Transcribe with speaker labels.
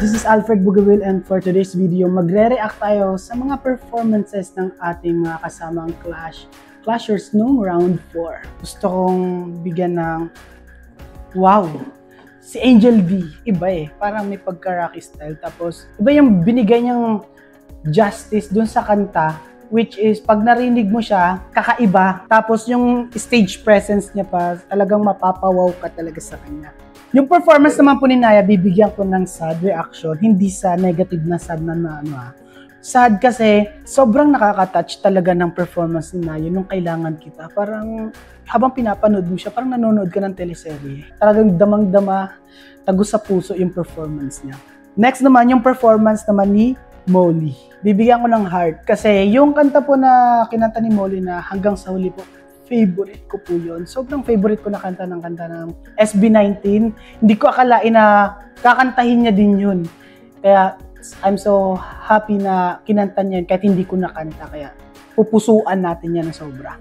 Speaker 1: This is Alfred Bugawil, and for today's video, magre-react tayo sa mga performances ng ating mga kasamang Clashers noong round 4. Gusto kong bigyan ng wow! Si Angel D, iba parang may pagka-Rocky style. Tapos, iba yung binigay niyang justice dun sa kanta, which is pag narinig mo siya, kakaiba. Tapos yung stage presence niya pa, talagang mapapawaw ka talaga sa kanya. Yung performance naman po ni Naya, bibigyan ko ng sad reaction, hindi sa negative na sad na Sad kasi sobrang nakaka-touch talaga ng performance ni Naya nung kailangan kita. Parang habang pinapanood mo siya, parang nanonood ka ng teleserye. Talagang damang-dama, tagos sa puso yung performance niya. Next naman, yung performance naman ni Molly. Bibigyan ko ng heart kasi yung kanta po na kinanta ni Molly na Hanggang sa Huli po, favorite ko po yun. Sobrang favorite ko na kanta ng SB19. Hindi ko akalain na kakantahin niya din yun. Kaya I'm so happy na kinanta niya yun kahit hindi ko nakanta. Kaya pupusuan natin yan na sobra.